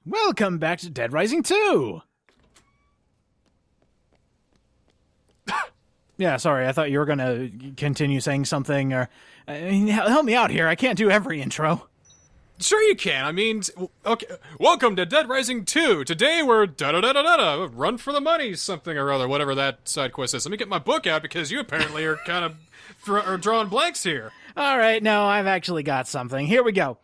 Welcome back to Dead Rising 2! Yeah, sorry, I thought you were going to continue saying something, or... help me out here, I can't do every intro. Sure you can, I mean, okay, welcome to Dead Rising 2. Today we're da-da-da-da-da-da, run for the money, something or other, whatever that side quest is. Let me get my book out, because you apparently are kind of drawing blanks here. Alright, no, I've actually got something. Here we go.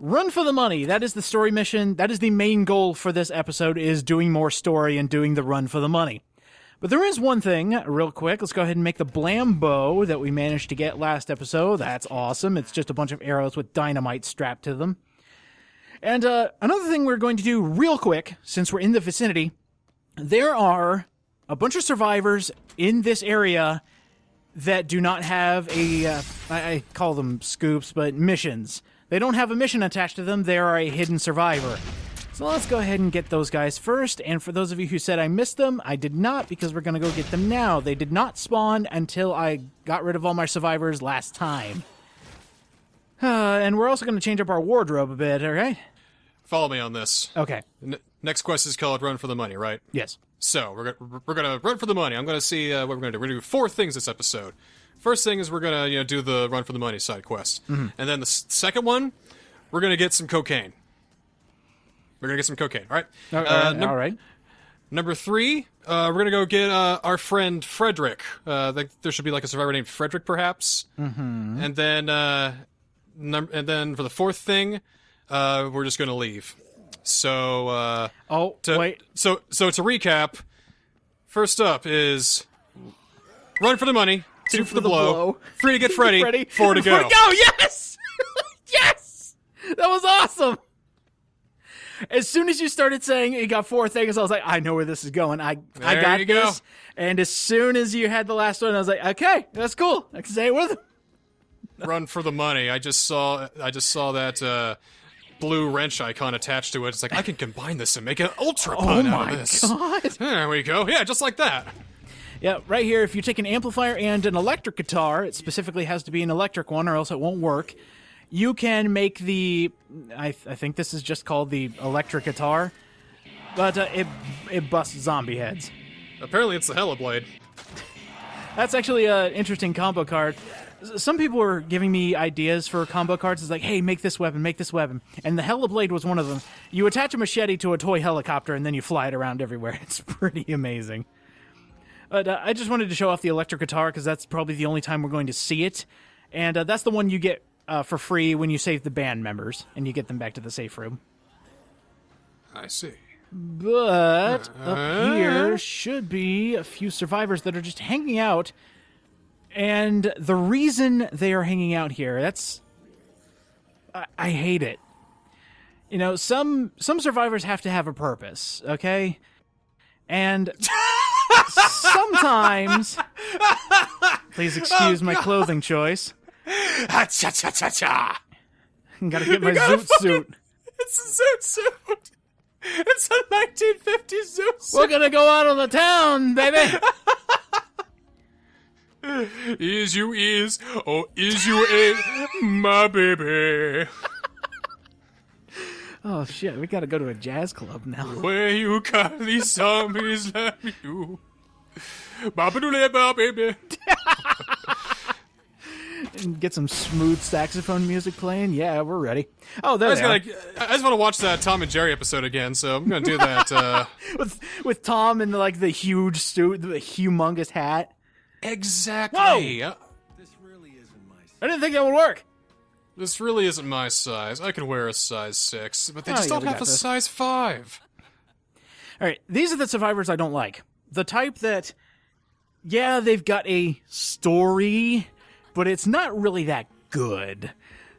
Run for the money. That is the story mission. That is the main goal for this episode, is doing more story and doing the run for the money. But there is one thing, real quick. Let's go ahead and make the Blambo that we managed to get last episode. That's awesome. It's just a bunch of arrows with dynamite strapped to them. And another thing we're going to do real quick, since we're in the vicinity, there are a bunch of survivors in this area that do not have I call them scoops, but missions. They don't have a mission attached to them. They are a hidden survivor. So let's go ahead and get those guys first. And for those of you who said I missed them, I did not, because we're going to go get them now. They did not spawn until I got rid of all my survivors last time. And we're also going to change up our wardrobe a bit, okay? Follow me on this. Okay. Next quest is called Run for the Money, right? Yes. So, we're gonna run for the money. I'm gonna see what we're gonna do. We're gonna do 4 things this episode. First thing is we're gonna do the Run for the Money side quest. Mm-hmm. And then the second one, we're gonna get some cocaine. We're gonna get some cocaine, all right? All right. Number 3, we're gonna go get our friend Frederick. There should be like a survivor named Frederick, perhaps. Mm-hmm. And then for the 4th thing, we're just gonna leave. So, wait. So to recap, first up is run for the money, 2 for the blow, 3 to get Freddy, 4 to go. Yes! Yes! That was awesome! As soon as you started saying you got 4 things, I was like, I know where this is going. I got this. Go. And as soon as you had the last one, I was like, okay, that's cool. I can say it with him. Run for the money. I just saw that blue wrench icon attached to it. It's like, I can combine this and make an ultra pun out of this. Oh my god. There we go. Yeah, just like that. Yeah, right here, if you take an amplifier and an electric guitar, it specifically has to be an electric one or else it won't work, you can make the, I think this is just called the electric guitar, but it busts zombie heads. Apparently it's the Hellblade. That's actually an interesting combo card. Some people were giving me ideas for combo cards. It's like, hey, make this weapon, make this weapon. And the Hellblade was one of them. You attach a machete to a toy helicopter, and then you fly it around everywhere. It's pretty amazing. But I just wanted to show off the electric guitar, because that's probably the only time we're going to see it. And that's the one you get for free when you save the band members, and you get them back to the safe room. I see. But up here should be a few survivors that are just hanging out. And the reason they are hanging out here, that's... I hate it. You know, some survivors have to have a purpose, okay? And sometimes... Please excuse my clothing choice. Ha-cha-cha-cha-cha! Gotta get my zoot suit. It's a zoot suit! It's a 1950s zoot suit! We're gonna go out on the town, baby! Is you is, or is you ain't my baby? Oh shit, we gotta go to a jazz club now. Where you got these zombies like you? Ba-ba-doo-le-ba, baby. And get some smooth saxophone music playing. Yeah, we're ready. Oh, there they are. I just want to watch that Tom and Jerry episode again, so I'm gonna do that. with Tom in the huge suit, the humongous hat. Exactly. Whoa! This really isn't my size. I didn't think that would work. This really isn't my size. I can wear a size 6, but they just don't have a size 5. All right, these are the survivors I don't like. The type that, yeah, they've got a story, but it's not really that good.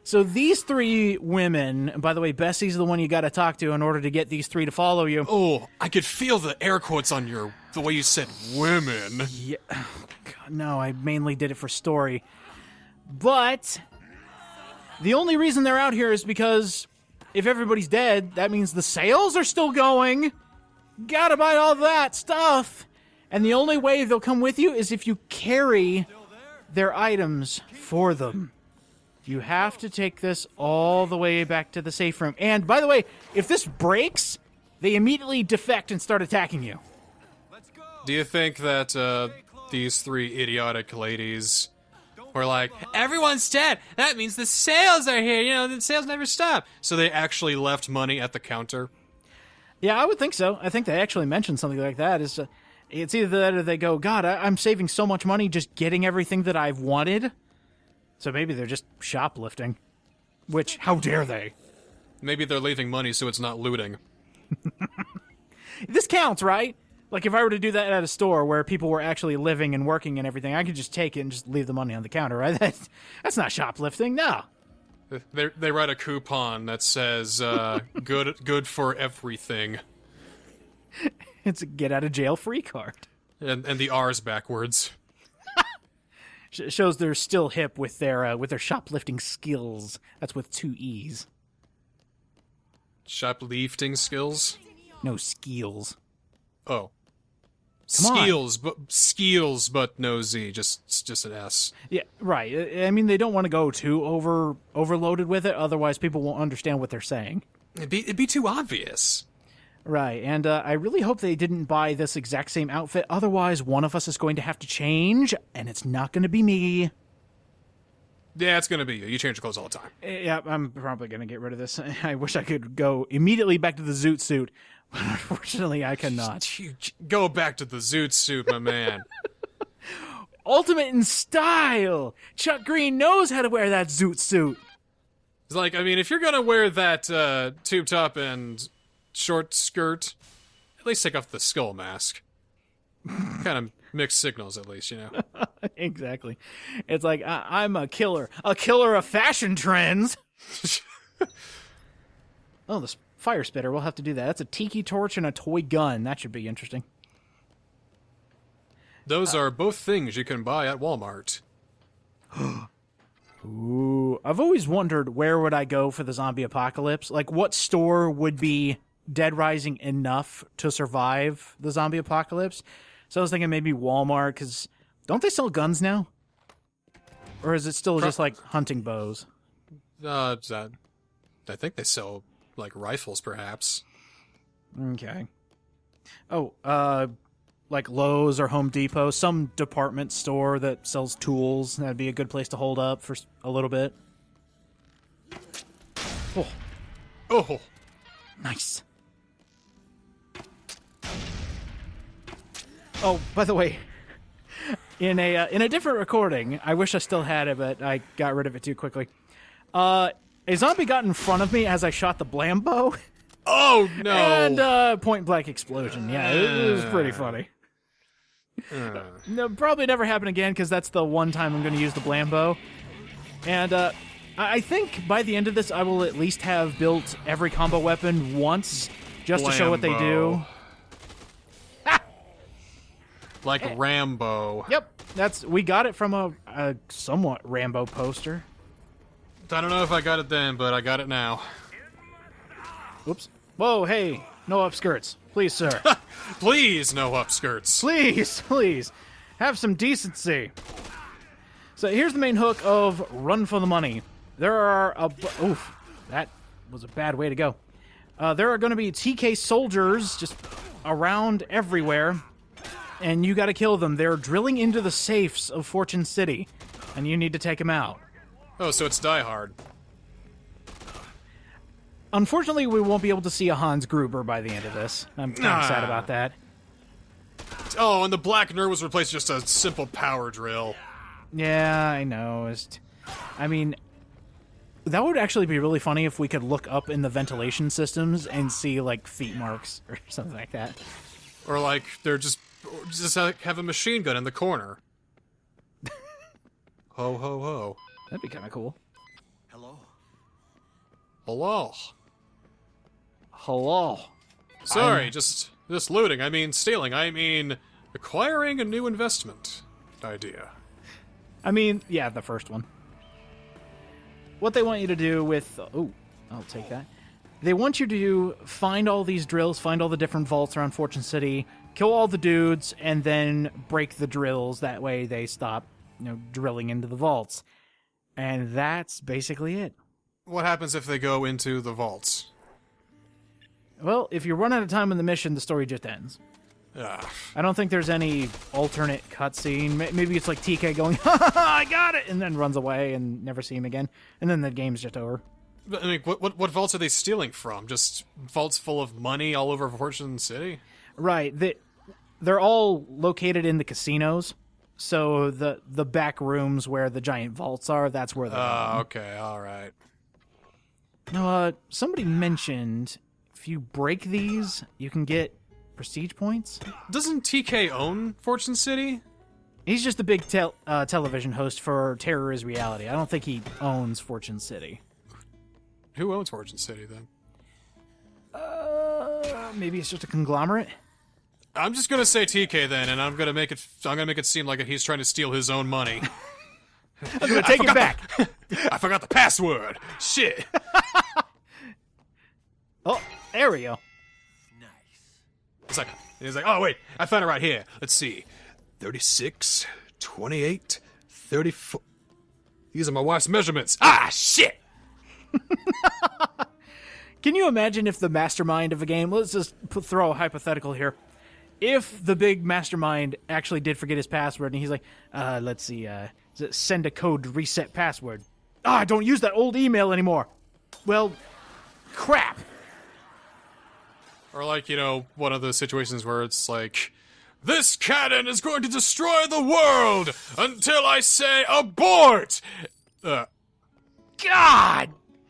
So these 3 women, by the way, Bessie's the one you gotta talk to in order to get these 3 to follow you. Oh, I could feel the air quotes on the way you said women. Yeah, oh, God, no, I mainly did it for story. But the only reason they're out here is because if everybody's dead, that means the sales are still going. Gotta buy all that stuff. And the only way they'll come with you is if you carry their items for them. You have to take this all the way back to the safe room. And by the way, if this breaks, they immediately defect and start attacking you. Do you think that these three idiotic ladies were like, everyone's dead, that means the sales are here, you know, the sales never stop, so they actually left money at the counter? Yeah, I would think so. I think they actually mentioned something like that. It's either that or they go, God, I'm saving so much money just getting everything that I've wanted. So maybe they're just shoplifting. Which, how dare they? Maybe they're leaving money so it's not looting. This counts, right? Like, if I were to do that at a store where people were actually living and working and everything, I could just take it and just leave the money on the counter, right? That's not shoplifting, no. They write a coupon that says, good for everything. It's a get-out-of-jail-free card. And the R's backwards. Shows they're still hip with their shoplifting skills. That's with 2 E's. Shoplifting skills? No, skills. Oh. Come on. Skills, but no Z, just an S. Yeah, right. I mean, they don't want to go too overloaded with it, otherwise people won't understand what they're saying. It'd be too obvious. Right, and I really hope they didn't buy this exact same outfit, otherwise one of us is going to have to change, and it's not going to be me. Yeah, it's gonna be you. You change your clothes all the time. Yeah, I'm probably going to get rid of this. I wish I could go immediately back to the zoot suit, but unfortunately I cannot. You go back to the zoot suit, my man. Ultimate in style! Chuck Green knows how to wear that zoot suit. It's like, I mean, if you're gonna wear that tube top and short skirt, at least take off the skull mask. Kind of mixed signals, at least, you know. Exactly. It's like, I'm a killer of fashion trends. Oh, this fire spitter, we'll have to do that. That's a tiki torch and a toy gun. That should be interesting. Those are both things you can buy at Walmart. Ooh, I've always wondered where would I go for the zombie apocalypse? Like, what store would be Dead Rising enough to survive the zombie apocalypse? So I was thinking maybe Walmart, because don't they sell guns now? Or is it still just like hunting bows? I think they sell, like, rifles, perhaps. Okay. Oh, like Lowe's or Home Depot, some department store that sells tools. That'd be a good place to hold up for a little bit. Oh, Oh, nice. Oh, by the way, in a different recording, I wish I still had it, but I got rid of it too quickly. A zombie got in front of me as I shot the Blambo. oh no! And point blank explosion. Yeah, it was pretty funny. No, probably never happen again because that's the one time I'm going to use the Blambo. And I think by the end of this, I will at least have built every combo weapon once just to show what they do. Like Rambo. Yep, we got it from a somewhat Rambo poster. I don't know if I got it then, but I got it now. Oops. Whoa, hey, no upskirts. Please, sir. Please, no upskirts. Please. Have some decency. So here's the main hook of Run for the Money. There are oof, that was a bad way to go. There are going to be TK soldiers just around everywhere, and you got to kill them. They're drilling into the safes of Fortune City, and you need to take them out. Oh, so it's Die Hard. Unfortunately, we won't be able to see a Hans Gruber by the end of this. I'm kind of sad about that. Oh, and the Black Nerd was replaced with just a simple power drill. Yeah, I know. I mean, that would actually be really funny if we could look up in the ventilation systems and see, like, feet marks or something like that. Or, like, they're just have a machine gun in the corner. Ho, ho, ho. That'd be kind of cool. Hello. Hello. Sorry, just looting. I mean stealing. I mean acquiring a new investment idea. I mean, yeah, the first one. What they want you to do with... Oh, I'll take that. They want you to find all these drills, find all the different vaults around Fortune City, kill all the dudes, and then break the drills. That way they stop, drilling into the vaults. And that's basically it. What happens if they go into the vaults? Well, if you run out of time in the mission, the story just ends. Ugh. I don't think there's any alternate cutscene. Maybe it's like TK going, ha ha ha, I got it, and then runs away and never see him again. And then the game's just over. I mean, what vaults are they stealing from? Just vaults full of money all over Fortune City? Right. They're all located in the casinos. So the back rooms where the giant vaults are, that's where they're going. Okay, all right. Now, somebody mentioned if you break these, you can get prestige points. Doesn't TK own Fortune City? He's just a big television host for Terror is Reality. I don't think he owns Fortune City. Who owns Fortune City, then? Maybe it's just a conglomerate. I'm just gonna say TK then, and I'm gonna make it seem like he's trying to steal his own money. I'm gonna take it back. I forgot the password. Shit. Oh, there we go. He's like, oh wait, I found it right here. Let's see, 36, 28, 34. These are my wife's measurements. Ah, shit. Can you imagine if the mastermind of a game, let's just throw a hypothetical here, if the big mastermind actually did forget his password and he's like, let's see, send a code to reset password. I don't use that old email anymore. Well, crap. Or like, one of those situations where it's like, this cannon is going to destroy the world until I say abort. God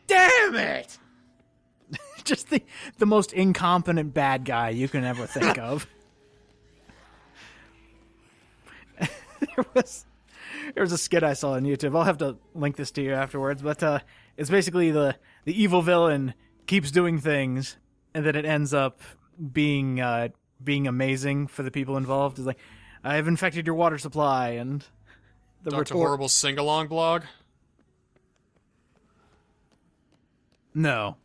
damn it! Just the most incompetent bad guy you can ever think of. There was a skit I saw on YouTube. I'll have to link this to you afterwards, but it's basically the evil villain keeps doing things, and then it ends up being amazing for the people involved. It's like, I've infected your water supply, and the Dr. Horrible sing-along blog? No.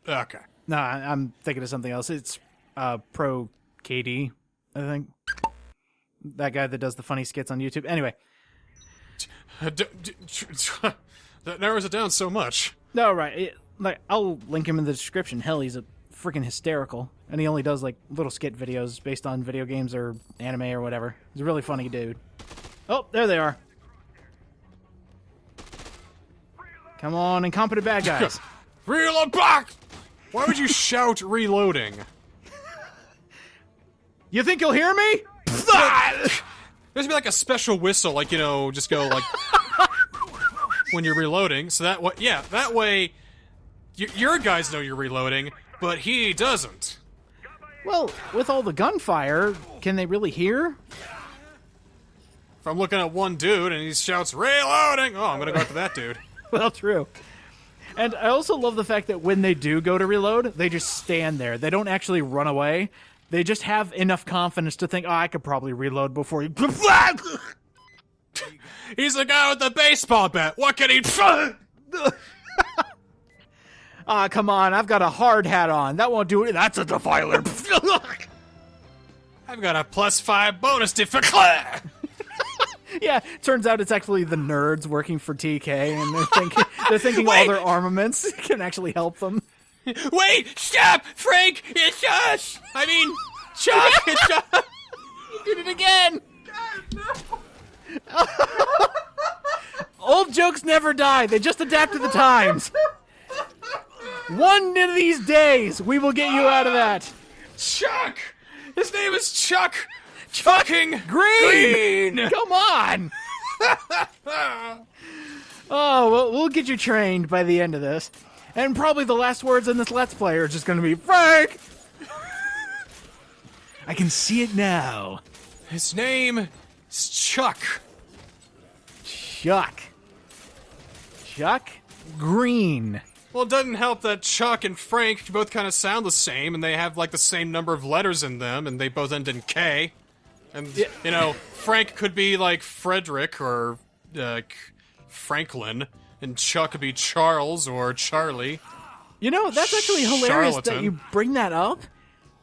Okay. No, I'm thinking of something else. It's Pro KD, I think. That guy that does the funny skits on YouTube. Anyway. That narrows it down so much. No, right. I'll link him in the description. Hell, he's a freaking hysterical. And he only does, little skit videos based on video games or anime or whatever. He's a really funny dude. Oh, there they are. Come on, incompetent bad guys. Reel them back! Why would you shout reloading? You think you'll hear me? There's be a special whistle, just go when you're reloading. So that way, your guys know you're reloading, but he doesn't. Well, with all the gunfire, can they really hear? If I'm looking at one dude and he shouts reloading, oh, I'm gonna go after that dude. Well, true. And I also love the fact that when they do go to reload, they just stand there. They don't actually run away. They just have enough confidence to think, I could probably reload before you... He's the guy with the baseball bat. What can he... Come on. I've got a hard hat on. That won't do it. That's a defiler. I've got a +5 bonus to declare. Yeah, turns out it's actually the nerds working for TK, and they're thinking all their armaments can actually help them. Wait! Stop! Frank! It's us! I mean, Chuck! It's us! You did it again! God, no. Old jokes never die. They just adapt to the times. One of these days, we will get you out of that. Chuck! His name is Chuck fucking Green! Come on! Oh, well, we'll get you trained by the end of this. And probably the last words in this Let's Play are just going to be, Frank! I can see it now. His name is Chuck. Chuck. Chuck Green. Well, it doesn't help that Chuck and Frank both kind of sound the same, and they have, the same number of letters in them, and they both end in K. And, Frank could be, Frederick or, Franklin, and Chuck could be Charles or Charlie. That's actually hilarious that you bring that up.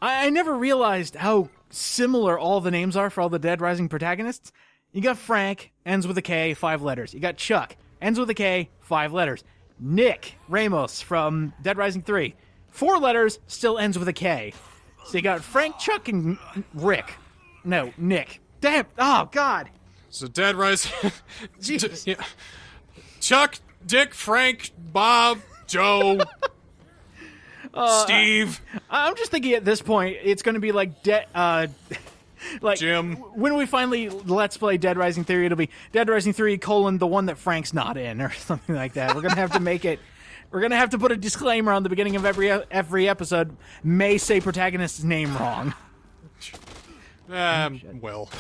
I never realized how similar all the names are for all the Dead Rising protagonists. You got Frank, ends with a K, 5 letters. You got Chuck, ends with a K, 5 letters. Nick Ramos from Dead Rising 3, 4 letters, still ends with a K. So you got Frank, Chuck, and Rick. No, Nick. Damn. Oh, God. So Dead Rising. Jesus. Yeah. Chuck, Dick, Frank, Bob, Joe, Steve, I'm just thinking at this point, it's going to be like like Jim. when we finally let's play Dead Rising 3, it'll be Dead Rising 3 : the one that Frank's not in, or something like that. We're going to have to make it. We're going to have to put a disclaimer on the beginning of every episode. May say protagonist's name wrong. Well.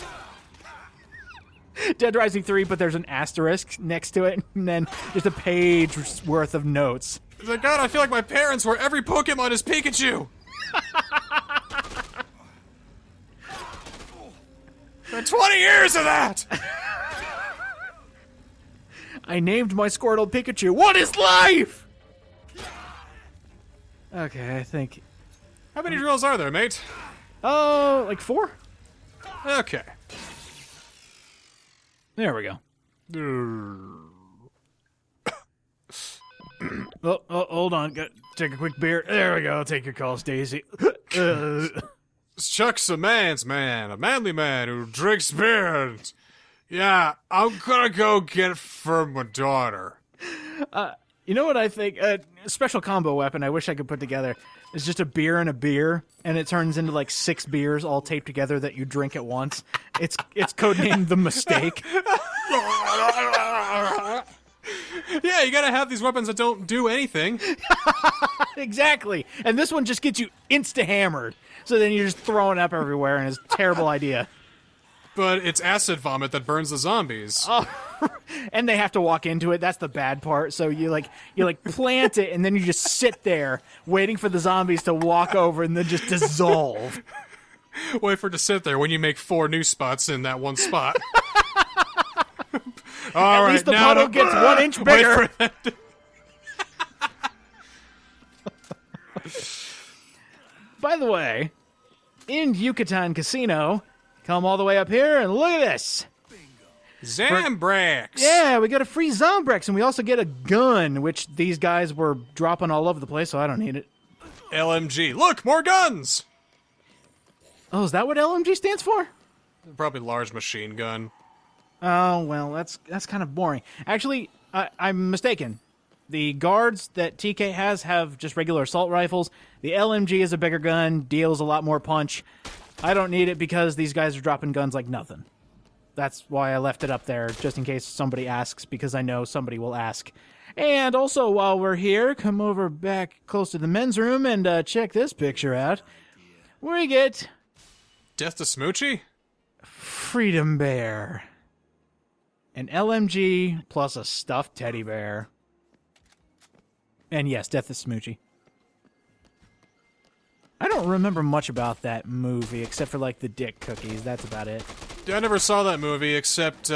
Dead Rising 3, but there's an asterisk next to it, and then just a page worth of notes. My God, I feel like my parents were every Pokemon is Pikachu. 20 years of that. I named my Squirtle Pikachu. What is life? Okay, I think. How many drills are there, mate? Oh, like 4? Okay. There we go. Oh, hold on. Take a quick beer. There we go. Take your call, Stacy. Chuck's a man's man, a manly man who drinks beer. Yeah, I'm gonna go get it for my daughter. You know what I think? A special combo weapon I wish I could put together is just a beer and a beer, and it turns into like 6 beers all taped together that you drink at once. It's codenamed The Mistake. Yeah, you gotta have these weapons that don't do anything. Exactly. And this one just gets you insta-hammered. So then you're just throwing up everywhere, and it's a terrible idea. But it's acid vomit that burns the zombies. Oh, and they have to walk into it. That's the bad part. So you plant it, and then you just sit there waiting for the zombies to walk over and then just dissolve. Wait for it to sit there when you make 4 new spots in that one spot. At least the puddle gets 1 inch bigger. By the way, in Yucatan Casino, come all the way up here and look at this. Zambrex! Yeah, we got a free Zombrex, and we also get a gun, which these guys were dropping all over the place, so I don't need it. LMG. Look, more guns! Oh, is that what LMG stands for? Probably large machine gun. Oh, well, that's kind of boring. Actually, I'm mistaken. The guards that TK has have just regular assault rifles. The LMG is a bigger gun, deals a lot more punch. I don't need it because these guys are dropping guns like nothing. That's why I left it up there, just in case somebody asks, because I know somebody will ask. And also, while we're here, come over back close to the men's room and check this picture out. We get Death to Smoochie? Freedom Bear. An LMG plus a stuffed teddy bear. And yes, Death to Smoochie. I don't remember much about that movie, except for, like, the dick cookies. That's about it. I never saw that movie, except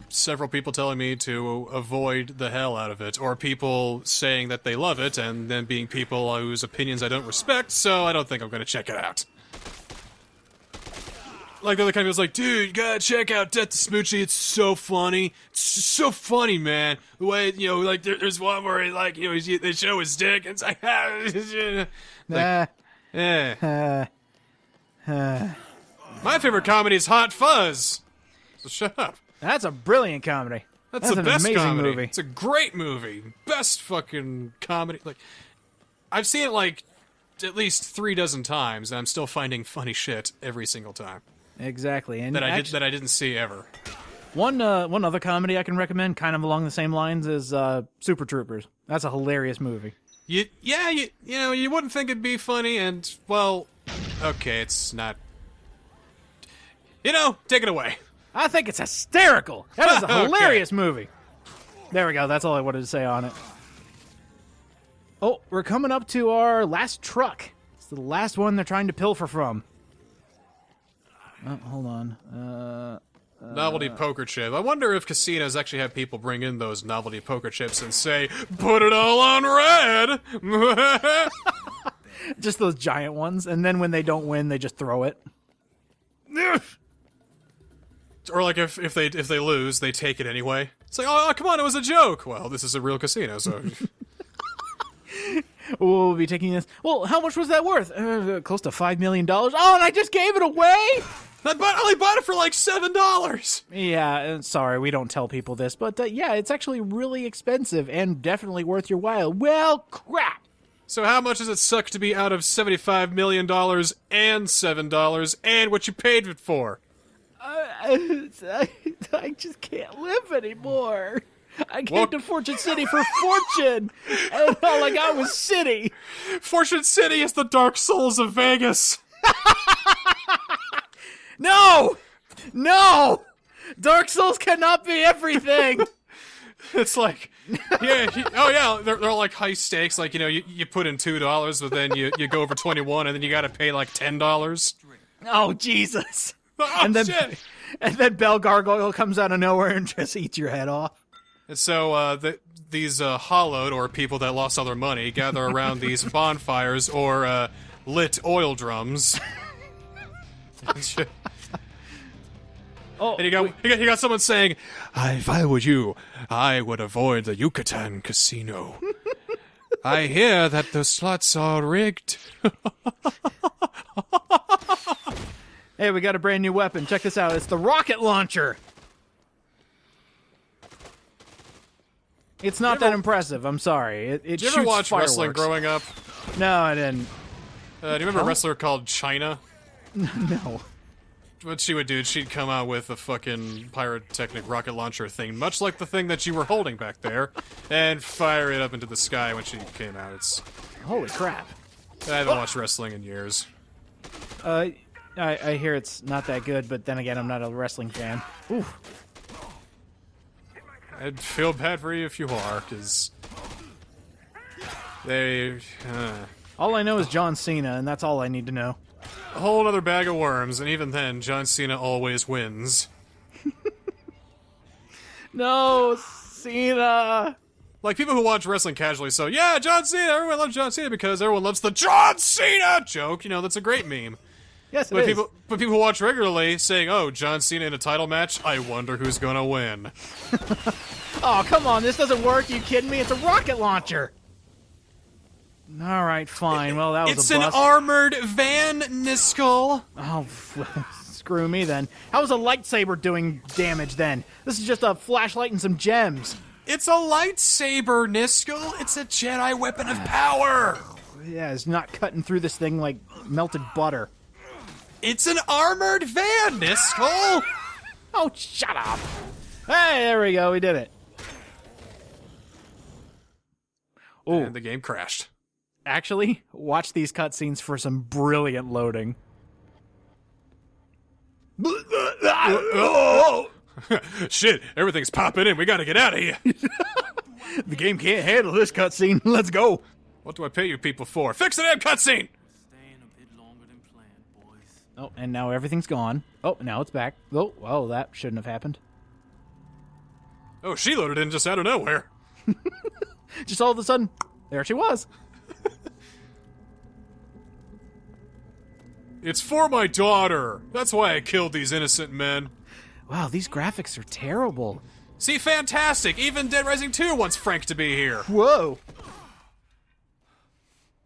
several people telling me to avoid the hell out of it, or people saying that they love it, and then being people whose opinions I don't respect, so I don't think I'm going to check it out. Like, the other kind of was like, dude, you gotta check out Death to Smoochie, it's so funny. It's just so funny, man. The way, you know, like, there's one where, like, you know, they show his dick, and it's like, my favorite comedy is Hot Fuzz. So shut up. That's a brilliant comedy. That's the an best amazing comedy. movie. It's a great movie. Best fucking comedy. Like, I've seen it like at least 3 dozen times, and I'm still finding funny shit every single time. Exactly. And That I didn't see ever. One other comedy I can recommend, kind of along the same lines, is Super Troopers. That's a hilarious movie. You know, you wouldn't think it'd be funny, and, well, okay, it's not. You know, take it away. I think it's hysterical. That is a Okay. hilarious movie. There we go. That's all I wanted to say on it. Oh, we're coming up to our last truck. It's the last one they're trying to pilfer from. Oh, hold on. Novelty poker chip. I wonder if casinos actually have people bring in those novelty poker chips and say, put it all on red! Just those giant ones, and then when they don't win, they just throw it. Or like if they lose, they take it anyway. It's like, oh, come on, it was a joke. Well, this is a real casino, so We'll be taking this. Well, how much was that worth? Close to $5 million. Oh, and I just gave it away? I only bought it for like $7. Yeah, sorry, we don't tell people this, but yeah, it's actually really expensive and definitely worth your while. Well, crap. So how much does it suck to be out of $75 million and $7 and what you paid it for? I just can't live anymore. I came to Fortune City for fortune, and all I got was city. Fortune City is the Dark Souls of Vegas. No! No! Dark Souls cannot be everything! It's like, they're all like high stakes. Like, you put in $2, but then you go over 21, and then you got to pay like $10. Oh, Jesus! Oh, and then, shit! And then Bell Gargoyle comes out of nowhere and just eats your head off. And so these hollowed, or people that lost all their money, gather around these bonfires or lit oil drums. Oh, and you got someone saying, if I were you, I would avoid the Yucatan casino. I hear that the slots are rigged. Hey, we got a brand new weapon. Check this out. It's the rocket launcher. It's not that impressive. I'm sorry. It Did you shoots ever watch fireworks. wrestling growing up? No, I didn't. Do you remember a wrestler called Chyna? No. What she would do is she'd come out with a fucking pyrotechnic rocket launcher thing, much like the thing that you were holding back there, and fire it up into the sky when she came out. Holy crap. I haven't watched wrestling in years. I hear it's not that good, but then again, I'm not a wrestling fan. Oof. I'd feel bad for you if you are, because they... All I know is John Cena, and that's all I need to know. a whole other bag of worms, and even then, John Cena always wins. No, Cena! Like, people who watch wrestling casually, so, yeah, John Cena, everyone loves John Cena because everyone loves the John Cena joke. That's a great meme. Yes, it But is. people who watch regularly saying, oh, John Cena in a title match, I wonder who's gonna win. Oh, come on, this doesn't work. You kidding me? It's a rocket launcher. All right, fine. Well, that was It's a an bust. armored Van Niskel. Oh, screw me then. How is a lightsaber doing damage then? This is just a flashlight and some gems. It's a lightsaber, Niskel. It's a Jedi weapon of power. Yeah, it's not cutting through this thing like melted butter. It's an armored Van Niskel. Oh, shut up. Hey, there we go. We did it. Oh, And the game crashed. actually, watch these cutscenes for some brilliant loading. Shit, everything's popping in. We gotta get out of here. The game can't handle this cutscene. Let's go. What do I pay you people for? Fix the damn cutscene! Staying a bit longer than planned, boys. Oh, and now everything's gone. Oh, now it's back. Oh, well, that shouldn't have happened. Oh, she loaded in just out of nowhere. Just all of a sudden, there she was. It's for my daughter. That's why I killed these innocent men. Wow, these graphics are terrible. See, fantastic. Even Dead Rising 2 wants Frank to be here. Whoa.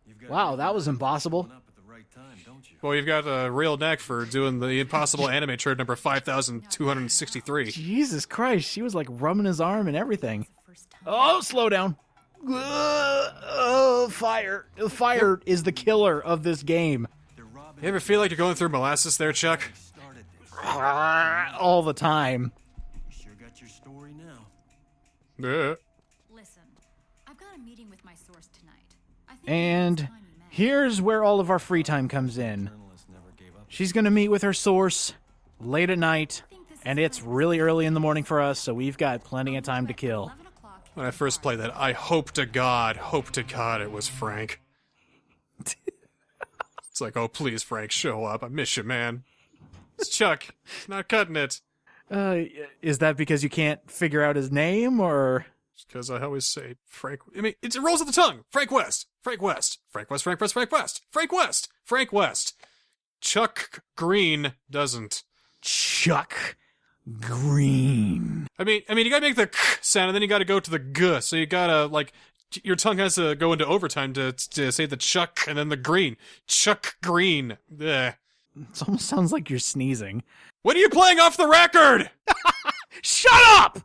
You've got Wow, that was impossible. up at the right time, don't you? Well, you've got a real knack for doing the impossible anime turd number 5,263. Jesus Christ, she was like rubbing his arm and everything. Oh, slow down. Fire. Fire is the killer of this game. They're robbing You ever feel like you're going through molasses there, Chuck? started this. All the time. You sure got your story now. Yeah. Listen, I've got a meeting with my source tonight. I think And it's time you met. here's where all of our free time comes in. Journalists never gave up. She's going to meet with her source late at night, and it's really early in the morning for us, so we've got plenty of time to kill. 11 o'clock. When I first played that, I hope to God it was Frank. It's like, oh, please, Frank, show up. I miss you, man. It's Chuck. He's not cutting it. Is that because you can't figure out his name, or... Because I always say Frank. I mean, it rolls off the tongue. Frank West. Frank West. Frank West. Frank West. Frank West. Frank West. Frank West. Chuck Green doesn't. Chuck Green. I mean, you gotta make the k sound, and then you gotta go to the g. So you gotta like Your tongue has to go into overtime to say the Chuck and then the Green. Chuck Green. Ugh. It almost sounds like you're sneezing. What are you playing off the record? Shut up!